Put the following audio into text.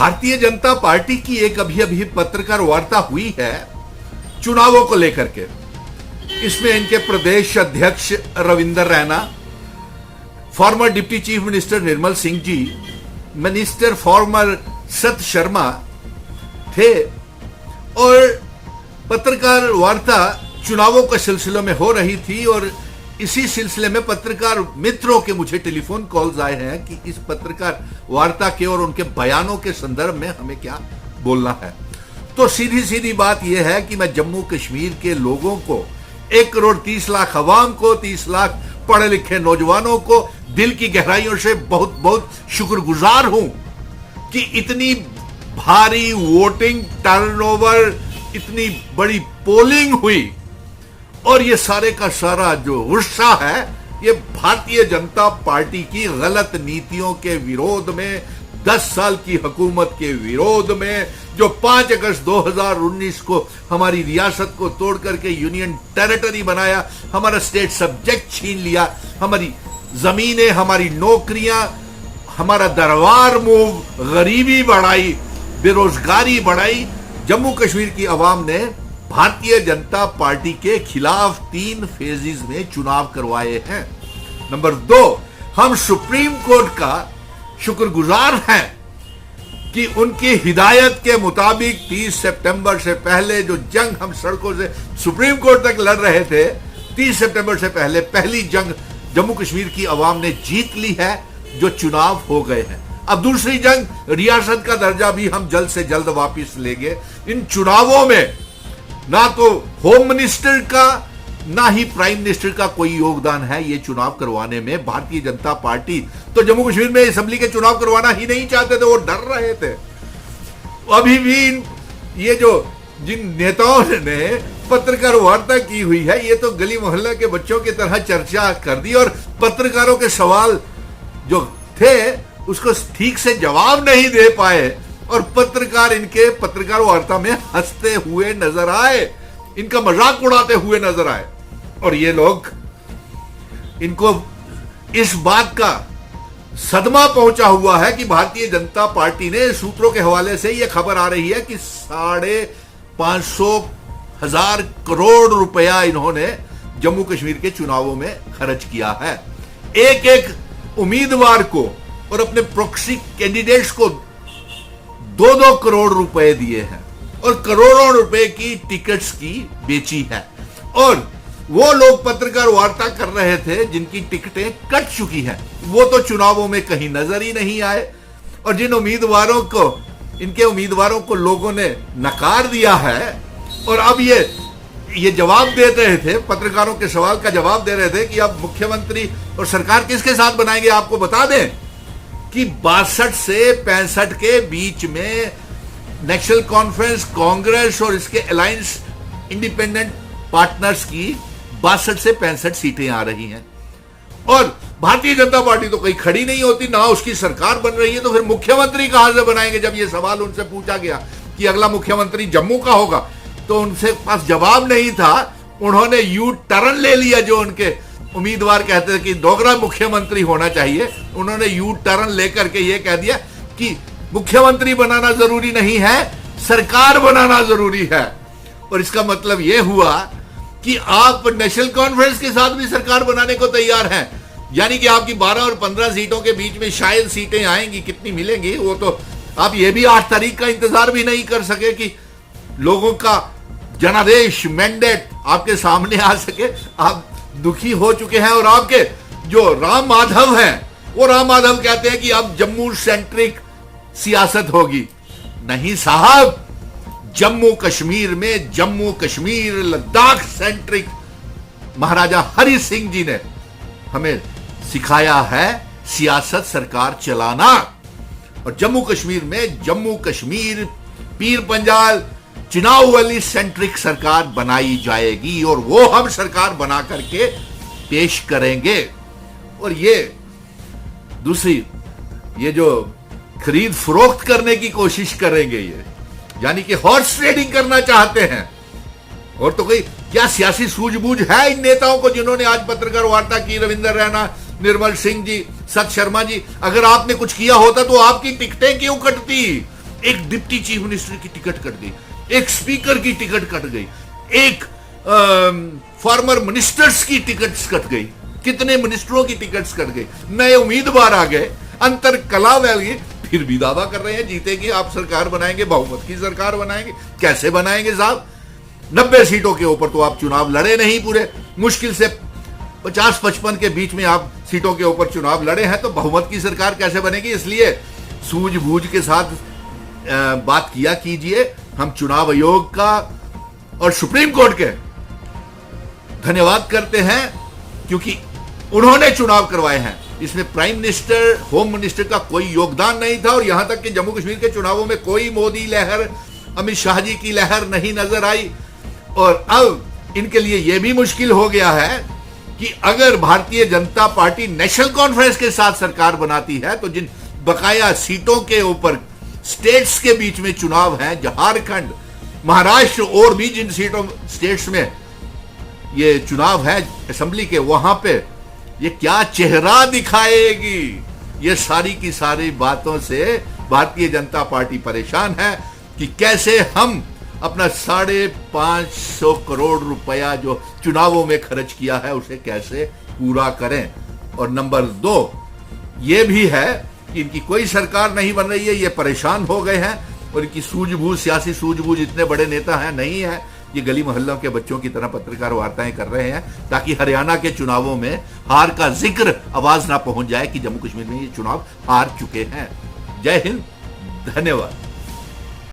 Bharatiya Janata party की एक अभी अभी पत्रकार वार्ता हुई है चुनावों को लेकर के। इसमें इनके प्रदेश अध्यक्ष Ravinder Raina, former deputy chief minister Nirmal Singh ji, minister former Sat Sharma थे और पत्रकार वार्ता चुनावों के सिलसिले में हो रही थी। और इसी सिलसिले में पत्रकार मित्रों के मुझे टेलीफोन कॉल्स आए हैं कि इस पत्रकार वार्ता के और उनके बयानों के संदर्भ में हमें क्या बोलना है। तो सीधी सीधी बात यह है कि मैं जम्मू कश्मीर के लोगों को 1 करोड़ 30 लाख अवाम को, 30 लाख पढ़े लिखे नौजवानों को दिल की गहराइयों से बहुत बहुत शुक्रगुजार हूं कि इतनी भारी वोटिंग टर्नओवर, इतनी बड़ी पोलिंग हुई और ये सारे का सारा जो गुस्सा है ये भारतीय जनता पार्टी की गलत नीतियों के विरोध में, 10 साल की हुकूमत के विरोध में, जो 5 अगस्त 2019 को हमारी रियासत को तोड़ करके यूनियन टेरिटरी बनाया, हमारा स्टेट सब्जेक्ट छीन लिया, हमारी जमीनें, हमारी नौकरियां, हमारा दरबार मूव, गरीबी बढ़ाई, बेरोजगारी बढ़ाई। जम्मू कश्मीर की आवाम ने भारतीय जनता पार्टी के खिलाफ 3 फेजेस में चुनाव करवाए हैं। नंबर 2, हम सुप्रीम कोर्ट का शुक्रगुजार हैं कि उनकी हिदायत के मुताबिक 30 सितंबर से पहले जो जंग हम सड़कों से सुप्रीम कोर्ट तक लड़ रहे थे, 30 सितंबर से पहले पहली जंग जम्मू कश्मीर की आवाम ने जीत ली है, जो चुनाव हो गए हैं। अब दूसरी जंग, रियासत का दर्जा भी हम जल्द से जल्द वापस लेंगे। इन चुनावों में ना तो होम मिनिस्टर का ना ही प्राइम मिनिस्टर का कोई योगदान है ये चुनाव करवाने में। भारतीय जनता पार्टी तो जम्मू कश्मीर में असेंबली के चुनाव करवाना ही नहीं चाहते थे, वो डर रहे थे। अभी भी ये जो जिन नेताओं ने पत्रकार वार्ता की हुई है, ये तो गली मोहल्ला के बच्चों की तरह चर्चा कर दी और पत्रकारों के सवाल जो थे उसको ठीक से जवाब नहीं दे पाए और पत्रकार इनके पत्रकार वार्ता में हंसते हुए नजर आए, इनका मजाक उड़ाते हुए नजर आए। और ये लोग, इनको इस बात का सदमा पहुंचा हुआ है कि भारतीय जनता पार्टी ने, सूत्रों के हवाले से यह खबर आ रही है कि 550 करोड़ रुपया इन्होंने जम्मू कश्मीर के चुनावों में खर्च किया है। एक एक उम्मीदवार को और अपने प्रॉक्सी कैंडिडेट्स को 2-2 करोड़ रुपए दिए हैं और करोड़ों रुपए की टिकट्स की बेची है। और वो लोग पत्रकार वार्ता कर रहे थे जिनकी टिकटें कट चुकी हैं, वो तो चुनावों में कहीं नजर ही नहीं आए। और जिन उम्मीदवारों को, इनके उम्मीदवारों को लोगों ने नकार दिया है और अब ये जवाब दे रहे थे, पत्रकारों के सवाल का जवाब दे रहे थे कि अब मुख्यमंत्री और सरकार किसके साथ बनाएंगे। आपको बता दें कि 62 से 65 के बीच में नेशनल कॉन्फ्रेंस, कांग्रेस और इसके अलायंस इंडिपेंडेंट पार्टनर्स की 62 से 65 सीटें आ रही हैं और भारतीय जनता पार्टी तो कहीं खड़ी नहीं होती, ना उसकी सरकार बन रही है। तो फिर मुख्यमंत्री कहां से बनाएंगे? जब यह सवाल उनसे पूछा गया कि अगला मुख्यमंत्री जम्मू का होगा तो उनसे पास जवाब नहीं था। उन्होंने यू टर्न ले लिया, जो उनके उम्मीदवार कहते थे कि दोगरा मुख्यमंत्री होना चाहिए, उन्होंने यू टर्न लेकर के ये कह दिया कि मुख्यमंत्री बनाना जरूरी नहीं है, सरकार बनाना जरूरी है। और इसका मतलब यह हुआ कि आप नेशनल कॉन्फ्रेंस के साथ भी सरकार बनाने को तैयार हैं, यानी कि आपकी 12 और 15 सीटों के बीच में शायद सीटें आएंगी, कितनी मिलेंगी वो तो आप ये भी 8 तारीख का इंतजार भी नहीं कर सके कि लोगों का जनादेश मैंडेट आपके सामने आ सके। आप दुखी हो चुके हैं और आपके जो राम माधव हैं, वो राम माधव कहते हैं कि अब जम्मू सेंट्रिक सियासत होगी। नहीं साहब, जम्मू कश्मीर में, जम्मू कश्मीर लद्दाख सेंट्रिक महाराजा हरि सिंह जी ने हमें सिखाया है सियासत, सरकार चलाना। और जम्मू कश्मीर में, जम्मू कश्मीर पीर पंजाल चुनाव वाली सेंट्रिक सरकार बनाई जाएगी और वो हम सरकार बना करके पेश करेंगे। और ये दूसरी, ये जो खरीद फरोख्त करने की कोशिश करेंगे, ये यानी कि हॉर्स ट्रेडिंग करना चाहते हैं। और तो कोई क्या सियासी सूझबूझ है इन नेताओं को जिन्होंने आज पत्रकार वार्ता की? रविंदर रैना, निर्मल सिंह जी, सत शर्मा जी, अगर आपने कुछ किया होता तो आपकी टिकटें क्यों कटती? एक डिप्टी चीफ मिनिस्टर की टिकट कट गई, एक स्पीकर की टिकट कट गई, एक फॉर्मर मिनिस्टर्स की टिकट्स कट गई, कितने मिनिस्टरों की टिकट्स कट गई, नए उम्मीदवार आ गए, अंतर कला फैल गई, फिर भी दावा कर रहे हैं जीतेंगे, आप सरकार बनाएंगे, बहुमत की सरकार बनाएंगे। कैसे बनाएंगे साहब? 90 सीटों के ऊपर तो आप चुनाव लड़े नहीं, पूरे मुश्किल से 50-55 के बीच में आप सीटों के ऊपर चुनाव लड़े हैं, तो बहुमत की सरकार कैसे बनेगी? इसलिए सूझबूझ के साथ बात किया कीजिए। हम चुनाव आयोग का और सुप्रीम कोर्ट के धन्यवाद करते हैं, क्योंकि उन्होंने चुनाव करवाए हैं। इसमें प्राइम मिनिस्टर, होम मिनिस्टर का कोई योगदान नहीं था, और यहां तक कि जम्मू कश्मीर के चुनावों में कोई मोदी लहर, अमित शाह जी की लहर नहीं नजर आई। और अब इनके लिए यह भी मुश्किल हो गया है कि अगर Bharatiya Janata party national conference के साथ सरकार बनाती है, तो जिन बकाया सीटों के ऊपर स्टेट्स के बीच में चुनाव है, झारखंड, महाराष्ट्र और भी जिन सीटों स्टेट्स में ये चुनाव है असेंबली के, वहां पे ये क्या चेहरा दिखाएगी? ये सारी की सारी बातों से भारतीय जनता पार्टी परेशान है कि कैसे हम अपना 550 करोड़ रुपया जो चुनावों में खर्च किया है उसे कैसे पूरा करें। और नंबर 2 ये भी है कि इनकी कोई सरकार नहीं बन रही है, ये परेशान हो गए हैं, और इनकी सूझबूझ, सियासी सूझबूझ, इतने बड़े नेता हैं नहीं है, ये गली मोहल्लों के बच्चों की तरह पत्रकार वार्ताएं कर रहे हैं ताकि हरियाणा के चुनावों में हार का जिक्र आवाज ना पहुंच जाए कि जम्मू कश्मीर में ये चुनाव हार चुके हैं। जय हिंद, धन्यवाद।